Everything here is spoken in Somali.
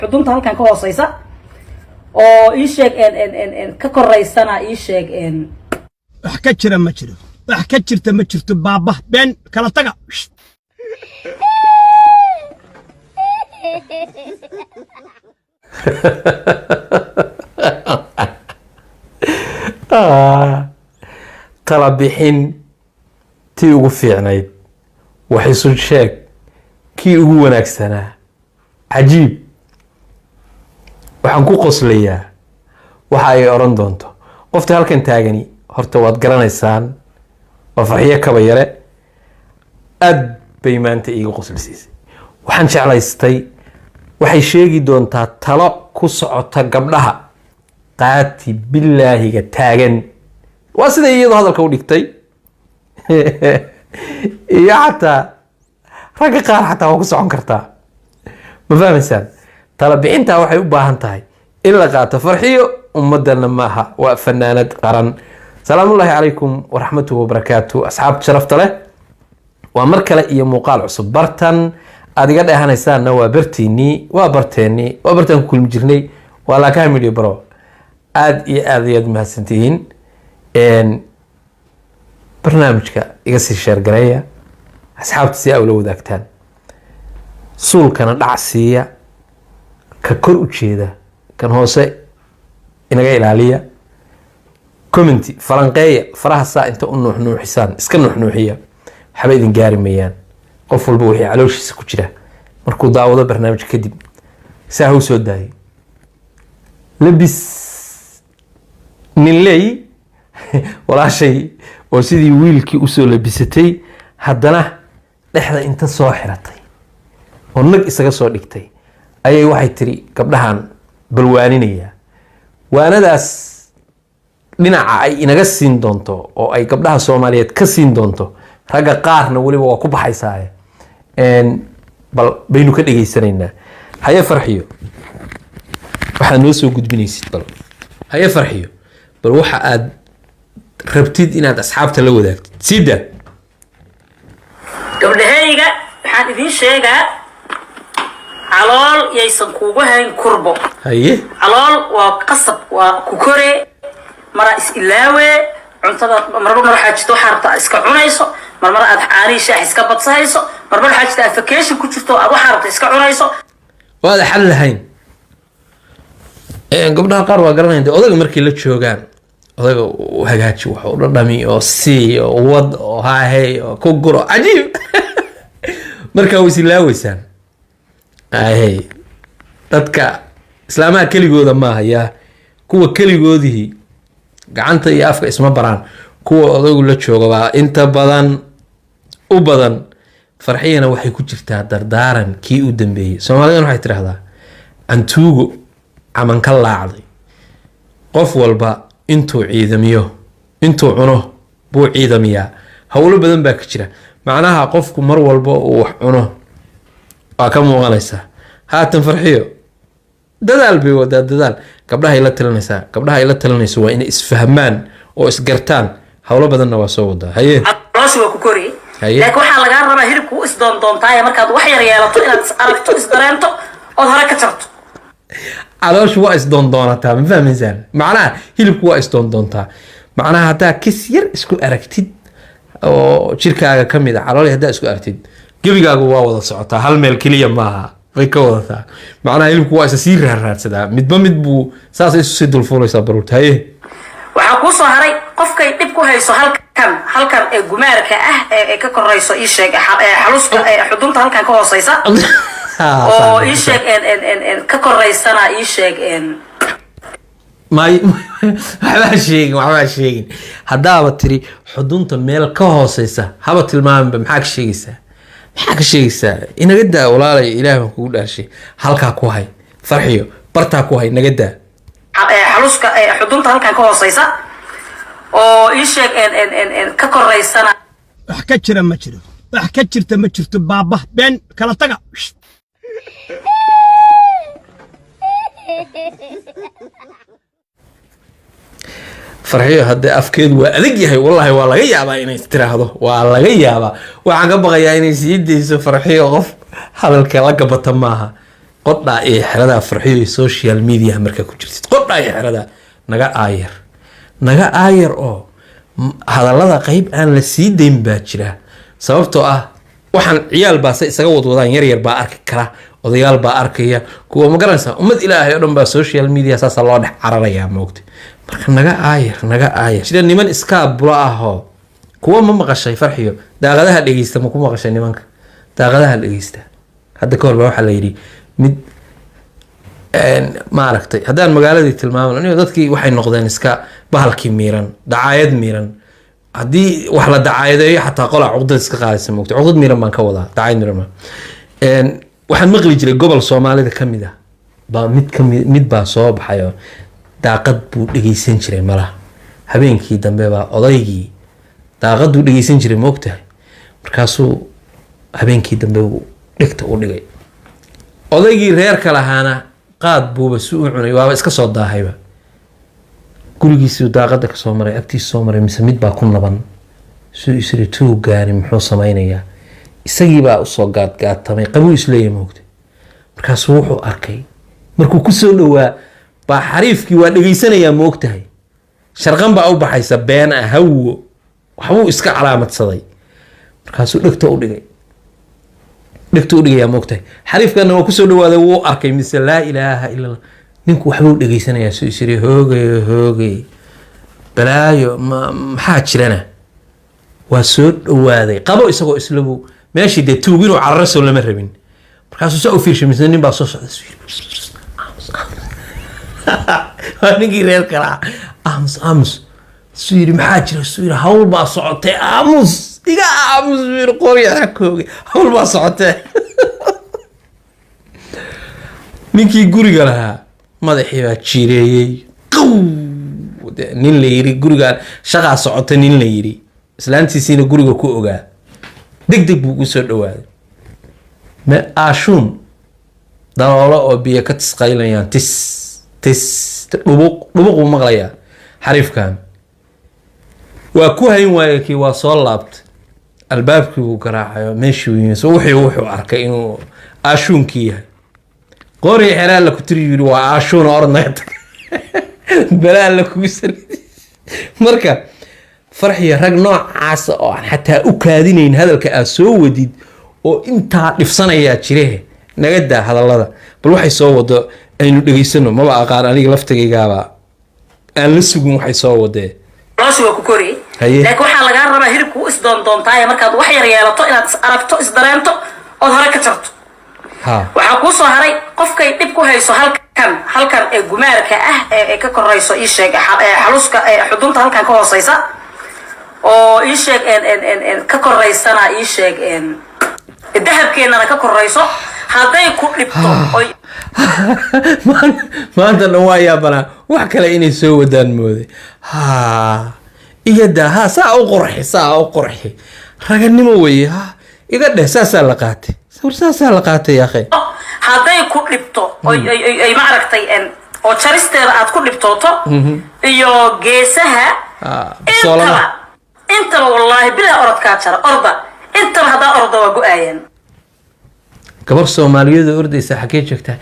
xudunta halkan ka hooseysa oo ii sheeg en ka koreysana ii sheeg en wax ka jira ma jiro wax ka jirta ma jirto baaba been kala taga tala bixin tii ugu fiicnayd wax isu sheeg kii ugu wanaagsanaa cajiib waxaan ku qoslayaa waxa ay oran doonto qofta halkan taagani horta waad garanaysaan waa Farxiyo Kaba Yare aad bay maanta iiga qoslisiisay waxaan jeclaystay waxay sheegi doontaa talo ku socota gabdhaha qaati billaahiga taagan waa sida iyadoo hadalka u dhigtay iyo xataa ragga qaar xataa waa ku socon kartaa ma fahmaysaan tala bixintaa waxay u baahan tahay in la qaato Farxiyo ummadana maaha waa fanaanad qaran salaamullaahi calaykum waraxmatuhu wabarakaatu asxaabta sharafta leh waa mar kale iyo muuqaal cusub bartan aad iga dheehanaysaanna waa bartiinii waa barteennii waa bartaan ku kulmi jirnay waa laakaha midhiyo baro aad iyo aad ayaad mahadsantihiin barnaamijka iga sii sheergareeya asxaabta si aa ula wadaagtaan suulkana dhac siiya ka kor u jeeda kan hoose inaga ilaaliya commenti falanqeeya faraha saa inta u nuuxnuuxisaan iska nuuxnuuxiya waxba idin gaari mayaan qof walba wixii calooshiisa ku jira markuu daawado barnaamij kadib saa u soo daayay labis nin leey walaashay oo sidii wiilkii u soo labisatay haddana dhexda inta soo xiratay oo nag isaga soo dhigtay ayay waxay tiri gabdhahan balwaaninaya waanadaas dhinaca ay inaga siin doonto oo ay gabdhaha Soomaaliyeed ka siin doonto ragga qaarna waliba waa ku baxaysaa bal baynu ka dhageysanaynaa haye Farxiyo waxa noo soo gudbinaysid bal haye Farxiyo bal waxa aad rabtid inaad asxaabta la wadaagtid sida gabdhahayga waxaan idin sheegaa calool yaysan kuugu hayn kurbo haye calool waa qasab waa ku kore mara is ilaawe cuntada marba waxaa jirto waxa rabtaa iska cunayso marmar aad caani shaax iska badsayso marmar waxaa jirta vacation ku jirto aad waxa rabtaa iska cunayso waad xal lahayn gabdhaha qaar waa garanayaan odaga markay la joogaan odaga uu hagaaji waxa uu dhadhami oo si oo wad oo haahey oo ku guro cajiib marka way silaaweysaan ay dadka islaamaha keligooda ma haya kuwa keligoodii gacanta iyo afka isma baraan kuwa odagu la jooga waa inta badan u badan Farxiyana waxay ku jirtaa dardaaran kii u dambeeyay Soomaalidu waxay tiraahdaa antuugo aman ka laacday qof walba intuu ciidamiyo intuu cuno buu ciidamiyaa hawlo badan baa ka jira macnaha qofku mar walba uu wax cuno waa ka muuqanaysa haatan Farxiyo dadaal bay wada dadaal gabdhaha ay la talinayso waa in isfahmaan oo isgartaan hawlo badanna waa soo wada haye calooshu waa ku kori laakiin waxa laga rabaa hilibku is doontaa markaad wax yar yeelato inaad aragto is dareento oo hore ka jarto calooshu waa is doontaa ma fahmaysaan macnaha hilibku waa is doontaa macnaha hadaa kis yar isku aragtid oo jirkaaga kamid ah calool hadaa isku aragtid gabigaagu waa wada socotaa hal meel kaliya maaha way ka wadataa macnaha hilibku waa sii raarsadaa midba mid buu saas isu sii dulfuulaysaa baruurta haye waxa ku soo haray qofkay dib ku hayso halkan ee gumaarka ah ee ka korayso ii sheeg xaluska xudunta halkan ka hooseysa oo ii sheeg ka koreysana ii sheeg waxba sheegin hadaaba tiri xudunta meel ka hooseysa haba tilmaaminba maxaa ka sheegaysaa inaga daa walaalay ilaahay kugu dhaashay halkaa ku hay Farxiyo bartaa ku hay naga daa xaluska xudunta halkan ka hooseysa oo ii sheeg ka koreysana wax ka jira ma jiro wax ka jirta ma jirto baaba been kala taga Farxiyo hadda afkeedu waa adag yahay wallahi waa laga yaabaa inay tiraahdo waa laga yaabaa waxaan ka baqayaa inay sii deyso Farxiyo qof hadalka la gabata maaha qodhaa iyo xeradaa farxiyo iyo social media markaa ku jirtid qodhaa iyo xeradaa naga aayar oo hadallada qayb aan la sii dayn baa jira sababtoo ah waxaan ciyaal baase isaga wadwadaan yar baa arki kara odayaal baa arkaya kuwa ma garanaysaa ummad ilaahay oo dhan baa social media saasa loo dhex cararayaa moogta marka naga aayar sida niman iskaa bula ahoo kuwa ma maqashay farxiyo daaqadaha dhegeysta ma ku maqashay nimanka daaqadaha dhegeysta hadda ka hor baa waxaa la yidhi mid maaragtay haddaan magaaladii tilmaamno dadkii waxay noqdeen iska bahalkii miiran dacaayad miiran haddii wax la dacaayadeeyo xataa qolaa cuqdad iska qaadaysa moogta cuqdad miiran baan ka wadaa dacaayad miiran ma waxaan maqli jiray gobol soomaalida ka mid ah baa mid baa soo baxayo daaqad buu dhegeysan jiray malaha habeenkii dambe baa odaygii daaqaduu dhegeysan jiray moogtahay markaasuu habeenkii dambe uu dhegta u dhigay odaygii reerka lahaana qaad buuba si u cunay waaba iska soo daahayba gurigiisuu daaqada kasoo maray agtiisa soo maray mise mid baa ku naban suu isiri tuu gaari muxuu samaynayaa isagiibaa usoo gaadgaatamay qabuu isleeya moogta markaasuu wuxuu arkay markuu kusoo dhowaa baa xariifkii waa dhegeysanayaa moogtahay sharqan baa u baxaysa been ah hawo waxbuu iska calaamadsaday markaasuu dhegta u dhigayaa moogtahay xariifkana waa kusoo dhawaaday wuu arkay mise laa ilaaha ila allah ninku waxbuu dhegeysanayaa suu isiri hoogay balaayo maxaa jirana waa soo dhawaaday qabo isagoo islagu meeshii dee tuug inuu cararaso lama rabin markaasuu saa u fiirshay mise nin baa soo socda waa ninkii reer kalaa aamus suu yidhi maxaa jira suu yidhi hawl baa socotee aamus iga aamus suu yidhi qoryaa kooge hawl baa socotee ninkii guriga lahaa madaxii baa jireeyey qaw nin la yidhi gurigaan shaqaa socota nin la yidhi islaantiisiina guriga ku ogaa degdeg buu ugu soo dhawaaday aashuun daloolo oo biyo ka tisqaylayaan dhubuq buu maqlayaa xariifkan waa ku hayn waaye kii waa soo laabtay albaabkii buu garaacayo meeshii yimi wuxuu arkay inuu aashuunkii yahay qoori xeraa la ku tiri yiri waa aashuun ornayd balaa la kugu sar marka farxiya rag noocaas oo aan xataa u kaadinayn hadalka aad soo wadid oo intaa dhifsanayaa jiree naga daa hadallada bal waxay soo wado aynu dhegeysano maba aqaan aniga laftigaygaaba aan la sugin waxay soo wadee waa ku kori laakiin waxaa lagaa rabaa hilibku isdoondoontaay markaad wax yar yeelato inaad is aragto is dareento ood hore ka jarto waxaa kuu soo haray qofkay dhib ku hayso halkan ee gumaarka ah ee ka korayso ii sheeg xaluska xudunta halkan ka hooseysa oo ii sheeg ka koraysana ii sheeg dahabkeennana ka korayso hadday ku dhibto maanta dhan waa yaabanaa wax kale inay soo wadaan mooday iga daa saa u qorxi raganimo weeye iga dheh saasaa la qaatay saasaa la qaatay yaaqe hadday ku dhibto ay maaragtay oo jaristeeda aad ku dhibtooto iyo geesaha intaba wallaahi bilaa orodkaa jara orda intaba haddaa orda waa go-aayaan gabar soomaaliyeed oo ordaysa xaggee joogtaa